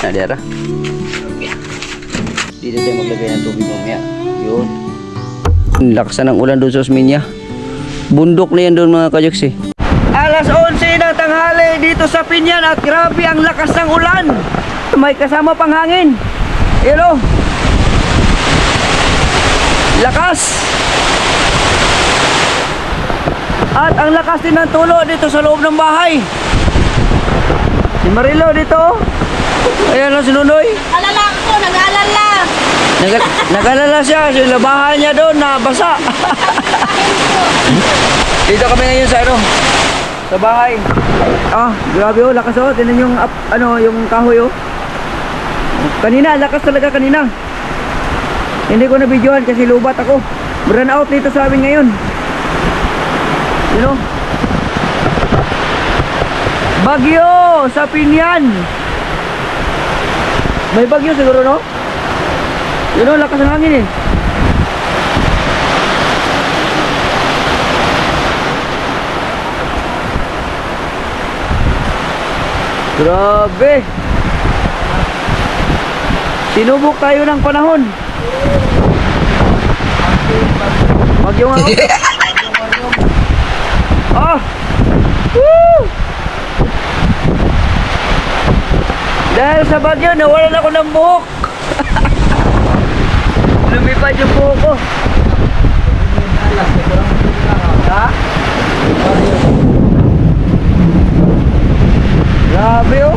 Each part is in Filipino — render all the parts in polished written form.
Nadera. Dito tayo maglagay ng tubig mamaya. Yun. Laksan ng ulan doon sa Osmeña. Bundok na yan doon mga kajoks eh. Alas 11 ng tanghali dito sa Pinyan at grabe ang lakas ng ulan. May kasama pang hangin. Hello. Lakas. At ang lakas din ng tulo dito sa loob ng bahay. Si Marilo dito. Ayan o si Nunoy. Alala ko, nag-aalala. Nag-alala siya. So labahan niya doon na basa. Dito kami ngayon sa sa bahay. Ah, grabe oh, lakas oh. Tingnan yung yung kahoy oh. Kanina, lakas talaga kanina. Hindi ko na videohan kasi lubat ako. Burn out dito sa amin ngayon. You know? Bagyo sa Pinyan. May bagyo siguro no? You know, lakas ng hangin eh. Grabe. Sinubok tayo ng panahon. Bagyo nga. Ah! Woo! Dahil sa bagyo, nawalan ako ng buhok. Lumipad yung buhok ko. Ha? Grabe oh.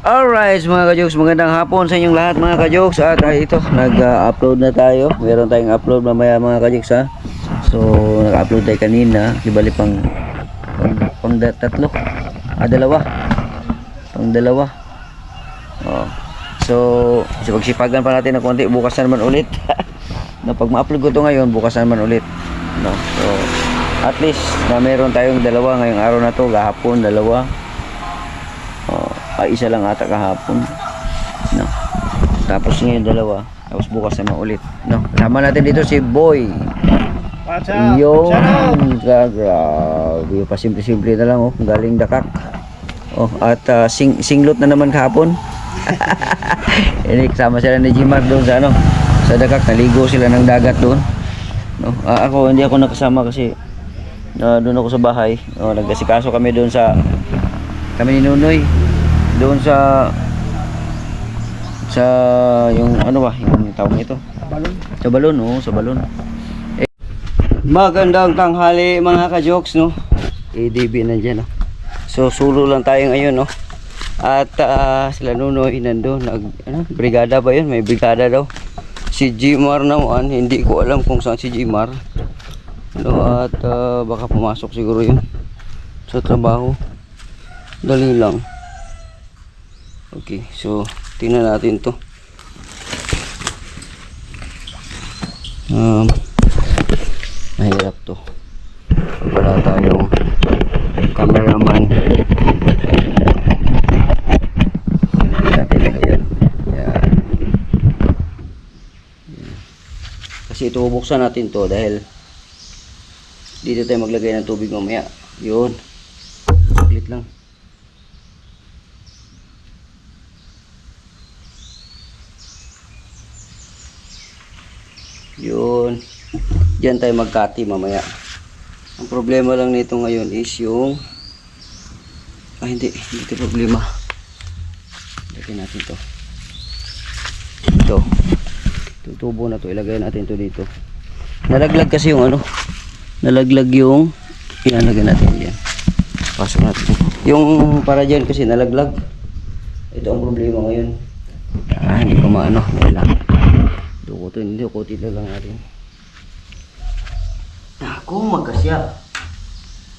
Alright mga kajoks, magandang hapon sa inyong lahat mga kajoks. At ito, nag-upload na tayo. Meron tayong upload mamaya mga kajoks ha. So, nag-upload tayo kanina. Ibali pang tatlo. Dalawa. Pang dalawa. Oh. So, pagsipagan pa natin ng konti. Bukas na naman ulit. No, pag ma-upload ko to ngayon, bukas na naman ulit. No, so, at least na meron tayong dalawa ngayong araw na to. Gahapon, dalawa. Isa lang ata kahapon. No. Tapos ngayon dalawa. Tapos bukas naman ulit. No. Kasama natin dito si Boy. Yung grabe. Pasimple-simple na lang oh. Galing Dakak. Oh, at singlot na naman kahapon. Ini kasama sila ni Jimar doon sa sa Dakak. Naligo sila ng dagat doon. No. Ako hindi ako nakasama kasi doon ako sa bahay. Oh, nagkasikaso kami doon sa kami ni Nunoy. Doon sa yung yung tawag nito? Balon. Sa balon, oh, sa balon. Magandang tanghali mga ka-jokes, no. ADB nandiyan, no. So solo lang tayo ngayon, no. At sila Nunoy nandoon, brigada ba 'yun? May brigada daw. Si Jimar naman, hindi ko alam kung saan si Jimar. No, at baka pumasok siguro 'yun sa trabaho. Dali lang. Okay, so tingnan natin to. Mahirap to. Wala tayong cameraman. Natin na yan. Yan. Kasi ito bubuksan natin to dahil dito tayo maglagay ng tubig mamaya. Yun. Saglit lang. Yun. Diyan tayo magkati mamaya. Ang problema lang nito ngayon is yung hindi ito problema. Lagyan natin to. Ito. Tutubo na to. Ilagay natin to dito. Nalaglag kasi yung nalaglag yung lagyan natin yan. Pasok natin. Yung para dyan kasi nalaglag. Ito ang problema ngayon. Hindi ko maano. Yan lang. Dukutin na lang natin. Ako magkasya.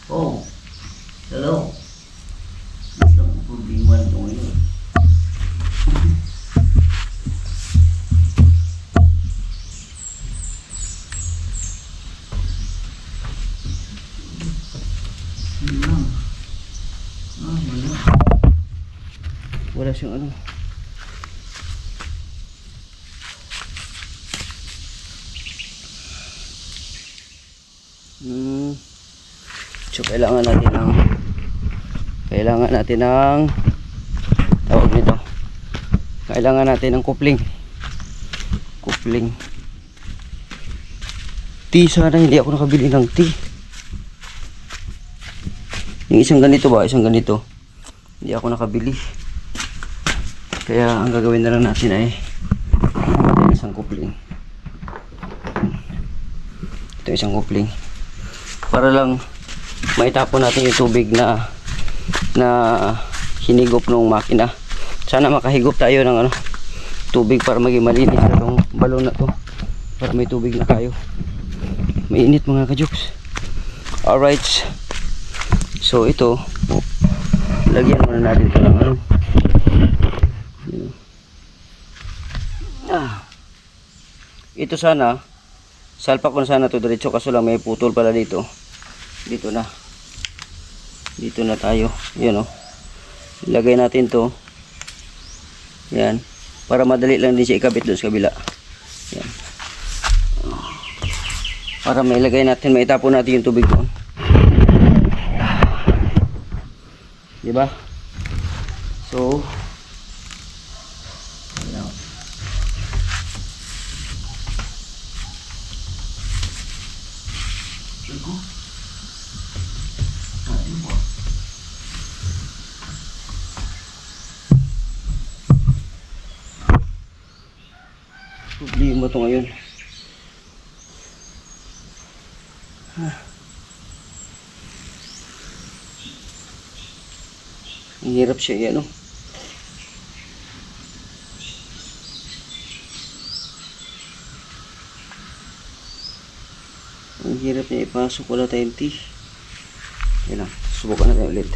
Oh. Hello. Ito ang problema nito ngayon. Wala siyang ano. So kailangan natin ng tawag nito. Kailangan natin ng kupling. Tea, sana hindi ako nakabili ng tea. Yung isang ganito ba? Isang ganito. Hindi ako nakabili. Kaya ang gagawin na lang natin ay isang kupling. Ito isang kupling. Para lang maitapon natin yung tubig na hinigop ng makina. Sana makahigop tayo ng tubig para maging malinis na itong balon na to. Para may tubig na tayo. Mainit mga kajuks. Alright. So ito, lagyan muna natin ito ng ito sana salpak ko na sana to diretso, kaso lang may putol pala dito. Dito na tayo. Yan ilagay natin to. Yan, para madali lang din siya ikabit doon sa kabila. Yan, para may ilagay natin, may itapon natin yung tubig doon. Diba? So problema to ngayon. Ang hirap siya yan, ang hirap niya ipasok, wala tayong tea. Yan lang, subukan natin ulit.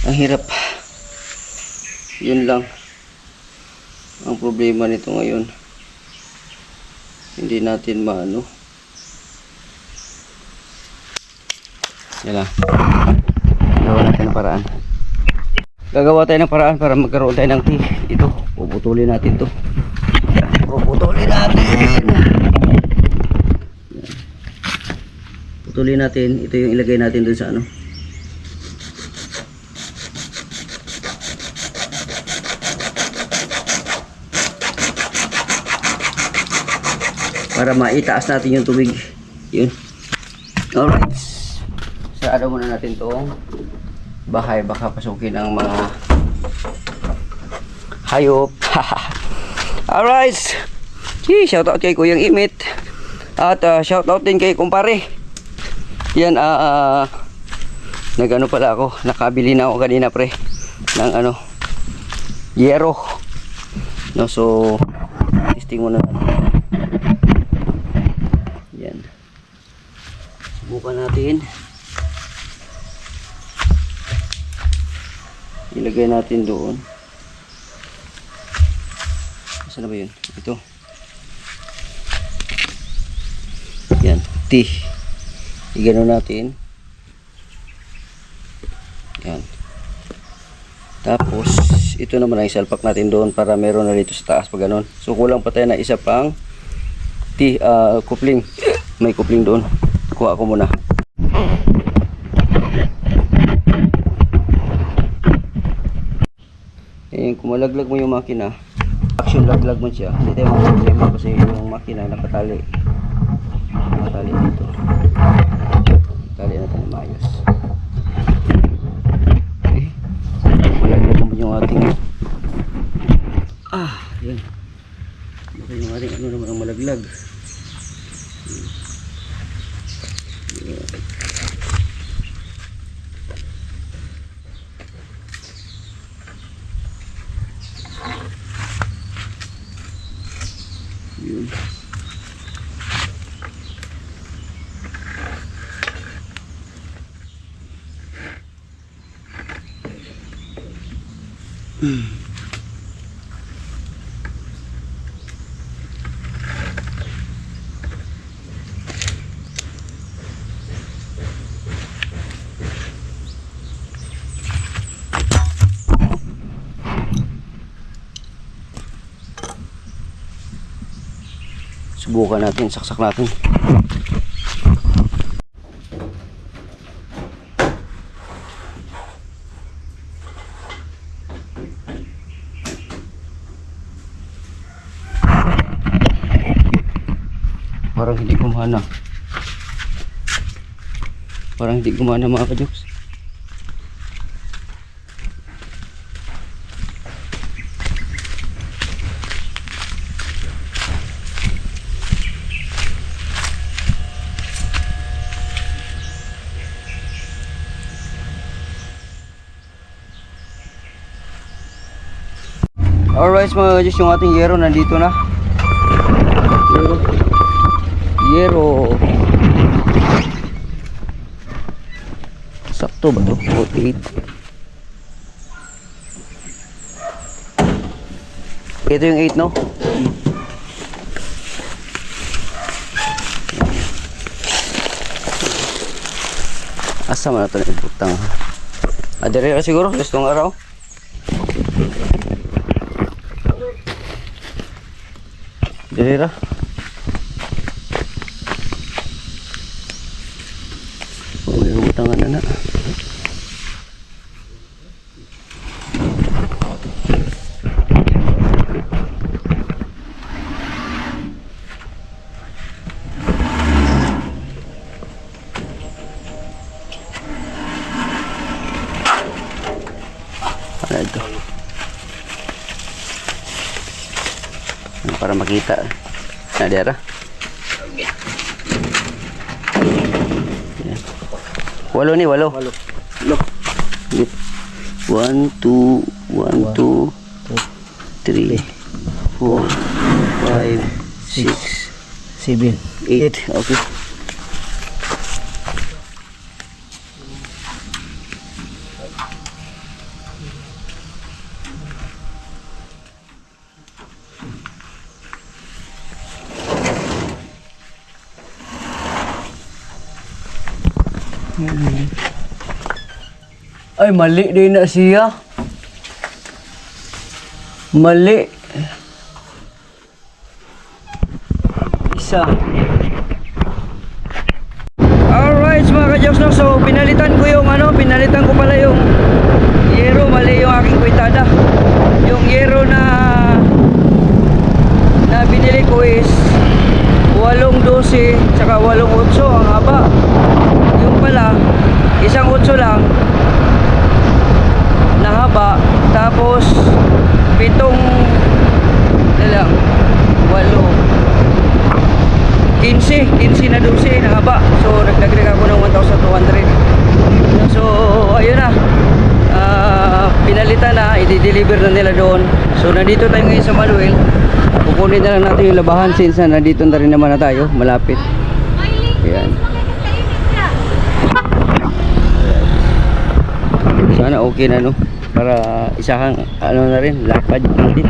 Ang hirap. Yun lang ang problema nito ngayon. Hindi natin maano. Yan lang. Gagawa tayo ng paraan para magkaroon tayo ng tea. Ito, puputulin natin to. Puputulin natin. Ito yung ilagay natin dun sa para maitaas natin yung tubig. Yun. Alright. Sarado muna natin tong bahay. Baka pasukin ang mga hayop. Alright. Shoutout kay Kuyang Imit. At shoutout din kay kumpare. Yan, nagano pala ako. Nakabili na ako kanina pre ng yero. No, so testing muna natin. Yan. Subukan natin. Ilagay natin doon. Saan na ba yun? Ito. Yan. Tea. Igano natin. Yan. Tapos, ito naman ang isalpak natin doon para meron na dito sa taas pag ganon. So, kulang pa tayo na isa pang tea, kupling. May kupling doon. Kuha ko muna. Kung malaglag mo yung makina, action laglag mo siya, hindi tayo problema kasi yung makina nakatali dito. Tali natin na maayos. Okay. Malaglag mo yung ating yan. Okay, yung ating naman ang malaglag. Yun. Subukan natin, saksak natin. Parang hindi gumana. Parang hindi gumana mga kajoks. Alright mga kajoks, yung ating yero nandito na. Yero. Sakto ba to? 48. Ito yung 8, no? Asa man na ito na ibutang. Adere siguro, gustong araw. Adere. Tangan na na. Ano ito? Para makita. Nah, daerah. Walo ni, walo. Walo. 1, 2, 1, 2, 3, 4, 5, 6, 7, 8. Okay. Ay, mali din na siya. Mali. Isa. Alright mga kajoks, no? So pinalitan ko yung pinalitan ko pala yung yero. Mali yung aking kwitada. Yung yero na binili ko is 8-12 tsaka 8-8 ang haba. Yung pala isang 8 lang na haba, tapos 7 na lang, 8 15 na 12 na haba. So nagdagdag ako ng 1,200. So ayun na, pinalitan na, i-deliver na nila doon. So nandito tayo ngayon sa Manuel. Kukunin na lang natin yung labahan since nandito na rin naman na tayo, malapit. Ayan. Sana okay na, no? Para isahang na rin, lakad natin.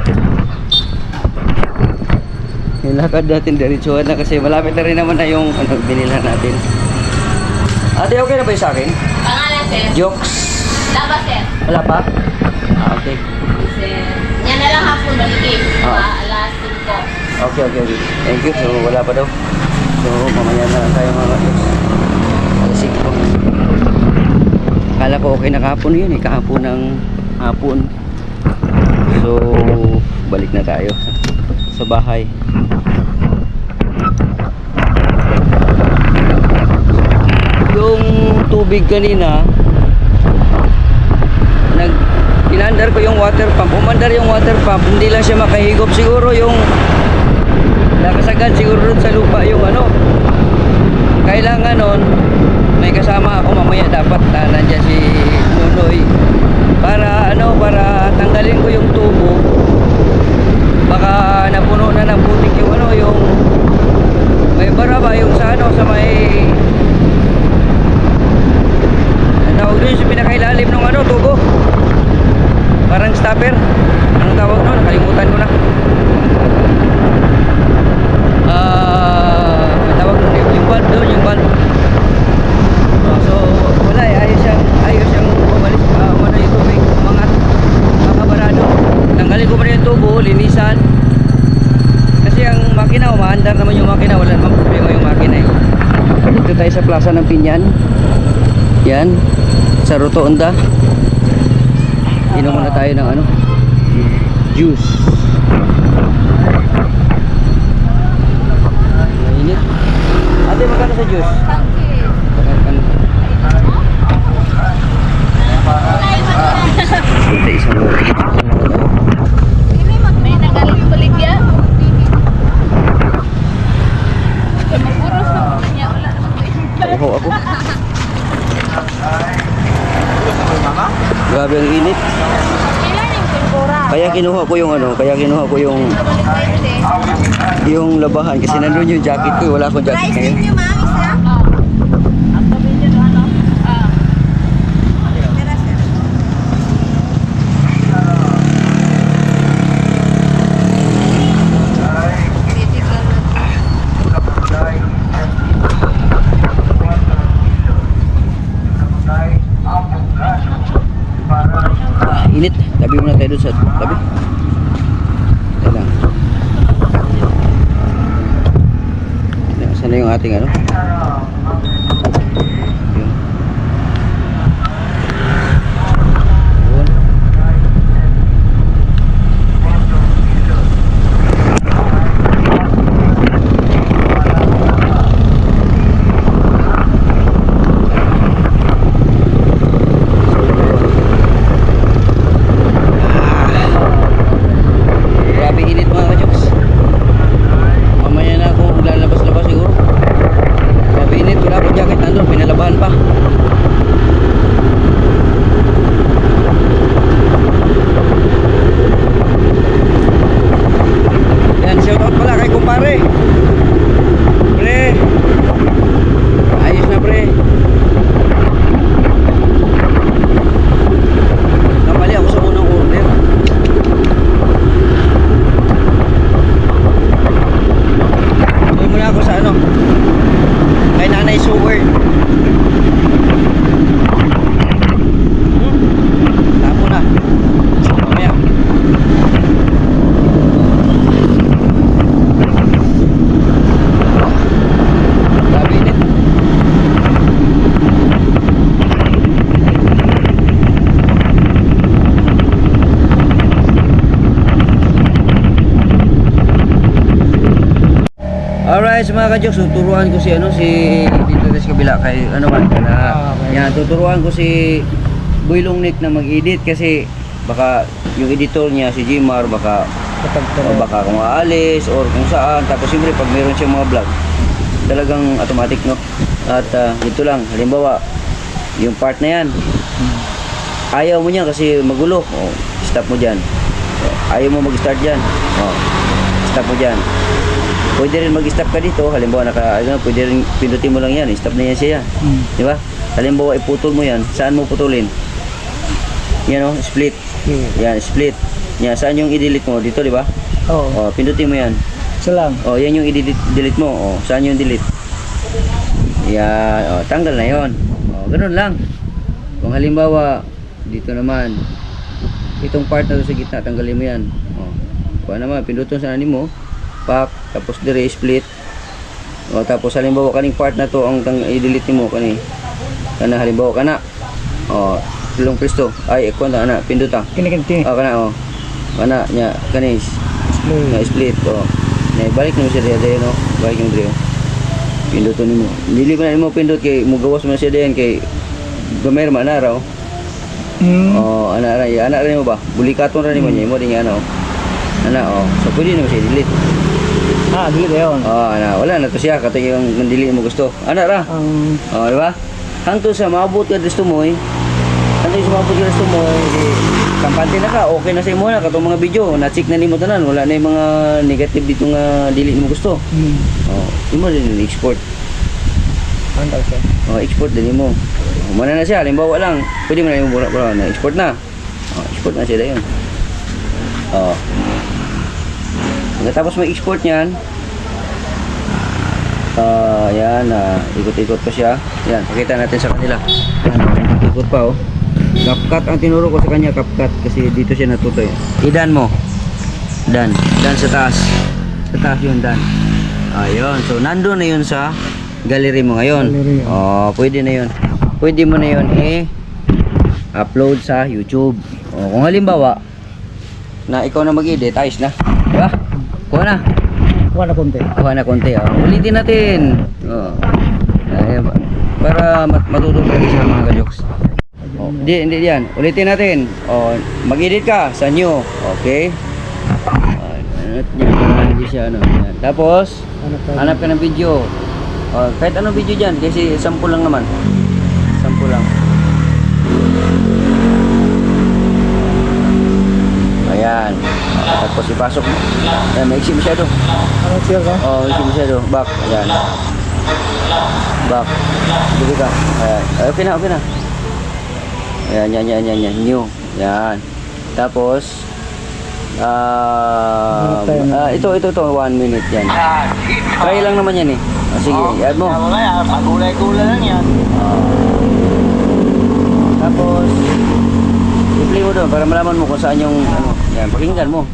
Yung lakad natin diretsuhan na kasi malapit na rin naman na yung binilhan natin. Ate, okay na ba yung sa akin? Pangalan, sir? Jokes. Laba, sir. Wala pa? Okay. Sir. Yan na lang hapon, balikin. Alas 5. Okay. Thank you. So, wala pa daw. So, mamaya na lang tayo mga jokes. Alas 5. Akala ko okay na kahapon yun, kahapon ng hapon. So balik na tayo sa bahay. Yung tubig kanina inandar ko yung water pump. Umandar yung water pump, hindi lang siya makahigop. Siguro yung nakasagad siguro dun sa lupa yung kailangan nun may kasama ako mamaya, dapat nandiyan si Nunoy para para tanggalin ko yung tubo. Baka napuno na ng putik yung yung may baraba yung sa sa may tawag doon yung pinakailalim ng tubo, parang stopper. valve doon, yung valve. So wala eh, ayos siyang umalis, umano yung tubig, umangat, nakabarado. Tanggalin ko pa rin yung tubo, linisan. Kasi ang makina, umaandar naman yung makina, wala namang problema yung makina eh. Dito tayo sa plaza ng Pinyan. Yan, sa Rotonda. Inom muna tayo ng ano, juice. Mainit. Ate, magkano sa juice? Ate, isang loro. May nagaling baligya. Mapuros na po niya. Wala naman Uho ako. Grabe ang init. Kailan yung tempura? Kaya kinuha ko yung ano, yung labahan kasi nandun yung jacket ko, wala akong jacket ngayon. Yung ma'am, isa? Ang pamilya doon, ano? Init, tabi muna tayo doon sa tabi. Tayo lang. Saan na yung ating ano? Yun. Yun. Grabe init mga kajoks. Mamaya na ako lalabas-labas siguro. Grabe init, wala akong jacket nandun, pinalabahan pa. Yan, shoutout pala kay kumpare. Pre. Ayos na pre. Namali ako sa unang order. Tuloy muna ako sa ano, kay Nanay Sewer. Tapo na. Mamaya. Grabe init. Alright, mga kajoks, tuturuan ko si dito sa kabila kay ano man na. Yan, tuturuan ko si Boy Longneck na mag-edit kasi baka yung editor niya si Jimar baka kung aalis or kung saan, tapos siyempre pag meron siyang mga vlog talagang automatic no. At ito lang, halimbawa yung part na yan ayaw mo niya kasi magulo, stop mo dyan. Ayaw mo mag-start dyan, stop mo dyan. Pwede rin mag-stop ka dito, halimbawa pwede rin pindutin mo lang yan, stop na yan siya. Di ba? Halimbawa iputol mo yan, saan mo putulin? Yan split. Yan, split. Yan, saan yung i-delete mo? Dito, di ba? Oo. Pindutin mo yan. Isa lang. Yan yung i-delete mo. Saan yung delete? Yan, tanggal na yon. Ganun lang. Kung halimbawa, dito naman, itong part na doon sa gitna, tanggalin mo yan. Kung naman, pindutin sa anin mo, pack, tapos dire split. Tapos halimbawa kaning part na to ang i-delete mo kani. Kana halimbawa kana. Tulong presto. Ay ekon na ana pinduta. Kini. Kana Kana nya kani. Split. Na balik mo siya diyan no. Balik yung dire. Pinduton nimo. Dili pa na mo pindot kay mo gawas man siya diyan kay gamer man na raw. Ana ra mo ba? Bulikaton ra nimo nya mo dinga ano. So pwede nimo siya delete. Delete yun. Wala na to siya kato yung mandili mo gusto. Ana ra. Di ba? Hangtod sa maabot ka gusto mo kampante na ka, okay na sa imo na katong mga video, na-check na nimo tanan, wala na yung mga negative dito nga dili mo gusto. Imo din export. Antal siya. Export din mo. Mana na siya, halimbawa lang, pwede mo na yung mura na export na. Export na siya dayon. Tapos mag-export niyan. Yan, ikot-ikot pa siya. Yan, pakita natin sa kanila. Yan, ikot pa oh. CapCut ang tinuro ko sa kanya, CapCut kasi dito siya natuto. I-dan mo. Dan sa taas. Sa taas yun, dan. Ayun, so nandun na yun sa gallery mo ngayon. Gallery, Oh, pwede na yun. Pwede mo na yun upload sa YouTube. Oh, kung halimbawa na ikaw na mag-edit, ayos na. Diba? Kuha na. Kuha na konti. Kuha na konti. Oh. Ulitin natin. Oh. Para matututo rin siya mga kajoks. Oh, hindi yan. Ulitin natin. Oh, mag-edit ka sa new. Okay? Hindi siya ano. Yan. Tapos, hanap ka ng video. Oh, kahit anong video dyan. Kasi sample lang naman. Sample lang. Ayan. Tapos ipasok mo. Ayan, maiksi masyado. Ano siya ka? Oh, maiksi masyado. Back. Ayan. Back. Dito ka. Ayan. Ay, okay na. Ayan, yan. New. Ayan. Tapos, ito, 1 minute yan. Try lang naman yan eh. Oh, sige, add mo. Pagulay-gulay lang yan. Tapos, i-play mo doon para malaman mo kung saan yung, ano, yan, pakinggan mo.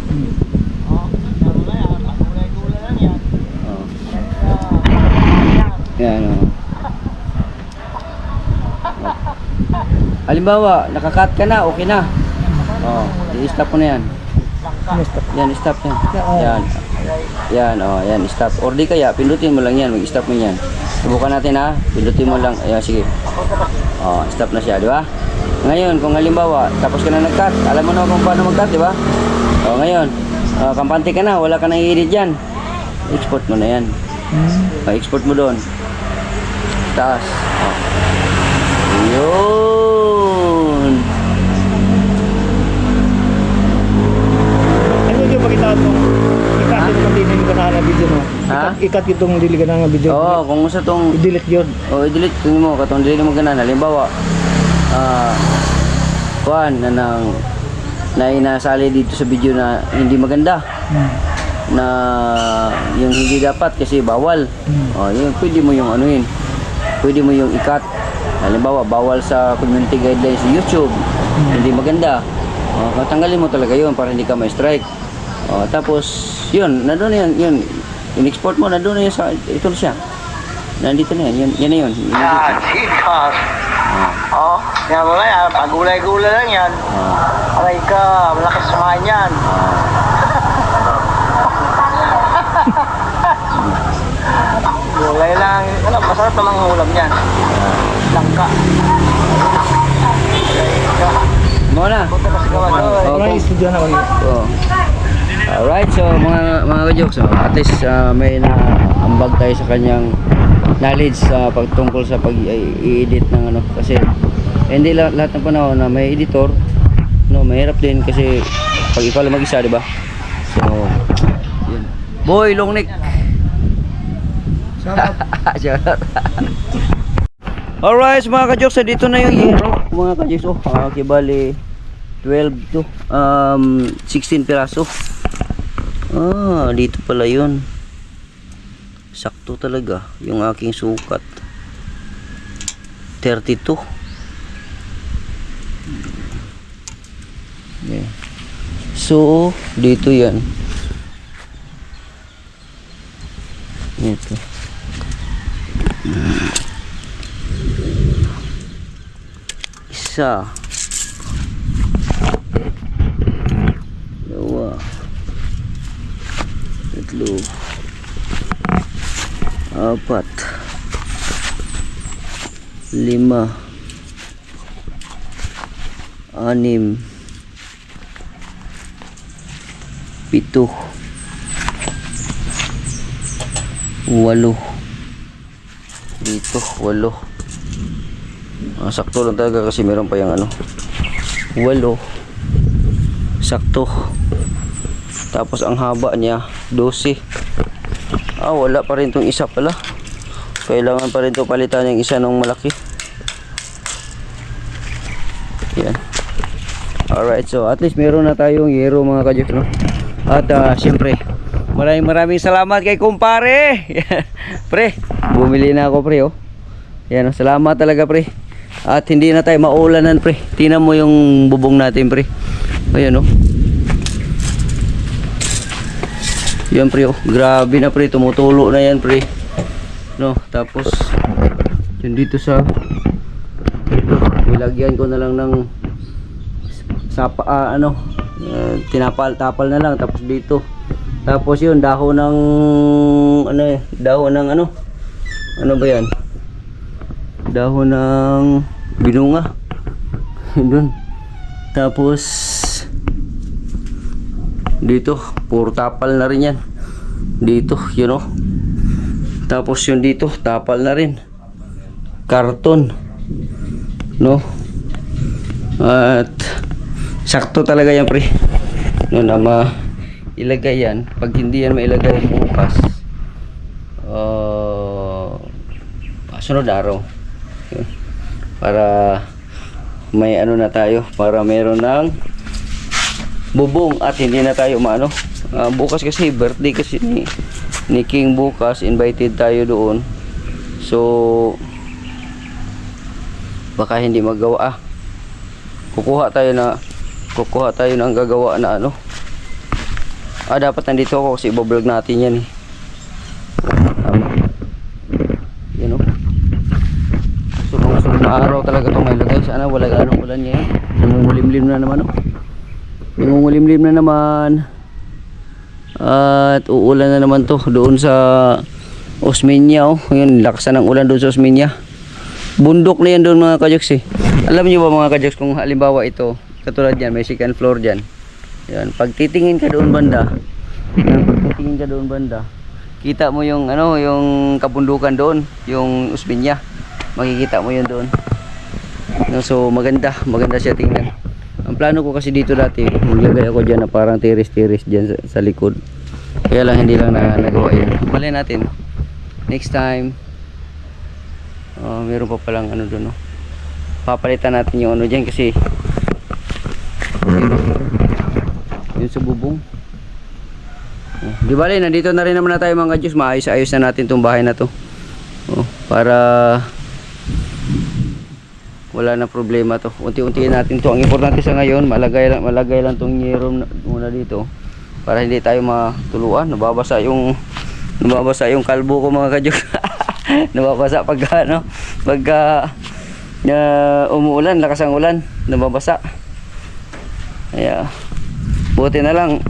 Pagulay-gulay lang yan. Oh. Yan, oh. Halimbawa, nakakat ka na, okay na. Oh, i-stop mo na yan. Yan, stop yan. Yan. Yan, oh, yan, stop. Or di kaya, pindutin mo lang yan, mag-stop mo yan. Subukan natin ha, pindutin mo lang. Ayan, sige. Oh, stop na siya, di ba? Ngayon, kung halimbawa, tapos ka na nag-cut, alam mo na kung paano mag-cut, di ba? Oh, ngayon, kampante ka na, wala ka nang i-edit dyan. Export mo na yan. Export mo doon. Taas. Oh. Yun. Ano yung pakita mo? Ikat itong dili ka na video mo. Ha? Ikat itong dili ka na video. Oo, kung sa tong I-delete yun. i-delete mo katong dili mo ganan. Halimbawa, kuan na nang inasali dito sa video na hindi maganda. Na yung hindi dapat kasi bawal. Oh, yun pwede mo yung anuhin. Pwede mo yung ikat. Halimbawa, bawal sa community guidelines sa YouTube. Hindi maganda. Tanggalin mo talaga yun para hindi ka ma-strike. Tapos, yun, nandun na yun. In-export mo, nandun na yun sa, ito na siya. Nandito na yan, yan na yun. Sikas. Yan wala yan. Pagulay-gulay lang yan. Aray ka, malakas sumahan yan. Gulay lang. Ano, masarap namang ulam yan. Langka. Mo na. Punta ka sa gawa. Okay. Studio na ulit. Alright, so mga ka-jokes, at least may naambag tayo sa kanyang knowledge sa pagtungkol sa pag-i-edit ng ano kasi hindi lahat ng panahon na may editor, no, mahirap din kasi pag ikaw lang mag-isa, di ba? So, yun. Boy, long neck. Shoutout. Alright, mga ka-jokes, dito na yung hero, mga ka-jokes. Okay, bali 12 to 16 piraso. Dito pala yun. Sakto talaga yung aking sukat. 32. Yeah. So, dito yan. Ito. Isa. Dalawa. Tatlo. Apat. 5. 6. 7. 8. Dito 8. Sakto lang talaga kasi meron pa yung ano 8. Sakto. Tapos ang haba niya 12. Wala pa rin tong isa pala. Kailangan pa rin to palitan yung isa nung malaki. Yan. Alright, so at least meron na tayong hero mga ka-jokes, no? At syempre maraming salamat kay kumpare. Pre, Bumili na ako pre oh. Yan oh, salamat talaga pre. At hindi na tayo maulanan pre. Tingnan mo yung bubong natin pre. Ayan oh. Yan pre oh. Grabe na pre, tumutulo na yan pre. No, tapos yun dito sa nilagyan ko na lang ng sapa tinapal-tapal na lang, tapos dito. Tapos yun dahon ng dahon ng ano ba yan? Dahon ng binunga. Doon. Tapos dito puro tapal na rin yan. Dito, yun oh. Tapos yun dito, tapal na rin. Karton. No? At sakto talaga yan pre. No, na ilagay yan. Pag hindi yan mailagay bukas, sunod araw. Para may na tayo. Para meron ng bubong at hindi na tayo bukas kasi birthday kasi ni King bukas, invited tayo doon. So baka hindi magawa. Kukuha tayo ng gagawa na dapat nandito ako kasi ibablog natin yan eh. Tama. Yan o. Sunod na araw talaga itong may lagay. Sana wala ganong ulan ngayon. Nangungulimlim na naman o. Nangungulimlim na naman. At uulan na naman to doon sa Osmeña oh. Ngayon, lakasan ng ulan doon sa Osmeña. Bundok na yan doon mga kajoks eh. Alam niyo ba mga kajoks, kung halimbawa ito, katulad yan, may second floor dyan. Yan, pag titingin ka doon banda, kita mo yung yung kabundukan doon, yung Osmeña. Makikita mo yun doon. No, so maganda siya tingnan. Ang plano ko kasi dito dati, maglagay ako dyan na parang tiris-tiris dyan sa likod. Kaya lang hindi lang nagawa yun. Malay natin next time. Meron pa palang doon no. Papalitan natin yung dyan kasi yun sa bubong. Di bale, nandito na rin naman na tayo mga Diyos. Maayos-ayos na natin itong bahay na to. Para wala na problema to. Unti-untiin natin to. Ang importante sa ngayon, malagay lang tong yerom muna dito para hindi tayo matuluan. Nababasa yung kalbo ko mga Diyos. Nababasa pagka umuulan, lakas ang ulan, nababasa. Kaya buti na lang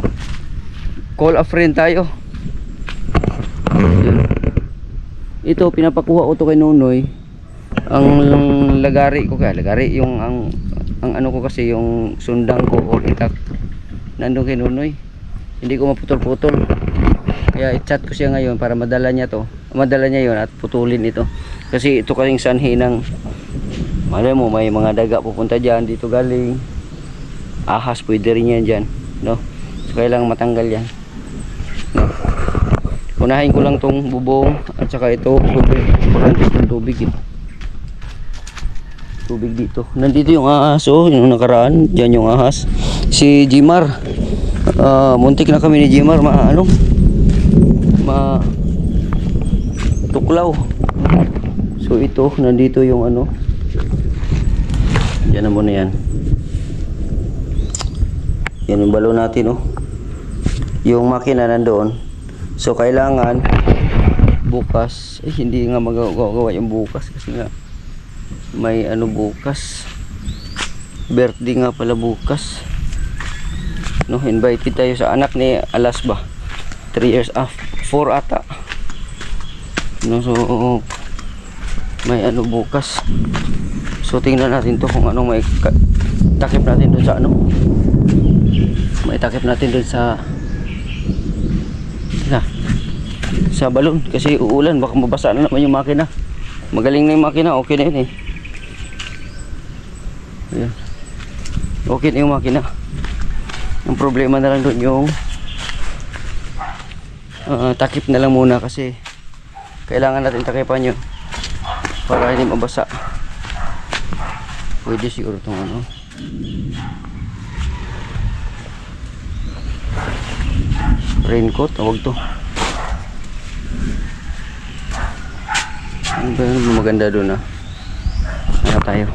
call a friend tayo. Ito pinapakuha ko to kay Nonoy. Ang lagari ko yung ang ko kasi yung sundang ko o itak nandun kay Nonoy. Hindi ko maputol-putol. Kaya i-chat ko siya ngayon para madala niya yun at putulin ito. Kasi ito kasing sanhi ng malay mo may mga daga pupunta dyan, dito galing. Ahas pwede rin yan dyan, no? So kailangan matanggal yan, no? Unahin ko lang tong bubong at saka ito tubig dito. Nandito yung ahas yung nakaraan, dyan yung ahas. Si Jimar, muntik na kami ni Jimar tuklaw. So ito, nandito yung yan na muna yan. Yan yung balon natin yung makina nandoon. So kailangan bukas, hindi nga magagawa yung bukas kasi nga may bukas, birthday nga pala bukas, no? Invited tayo sa anak ni Alas ba, 3 years 4 ata, no? So may bukas. So tingnan natin to kung anong may takip natin doon sa may takip natin doon sa balon kasi uulan, baka mabasa na naman yung makina. Magaling na yung makina, okay na yun eh. Ayan. Okay na yung makina. Ang problema na lang doon yung takip na lang muna kasi kailangan natin takipan yun para hindi mabasa. Pwede siguro itong raincoat, tawag to. Ano ba maganda doon ah? Ano tayo?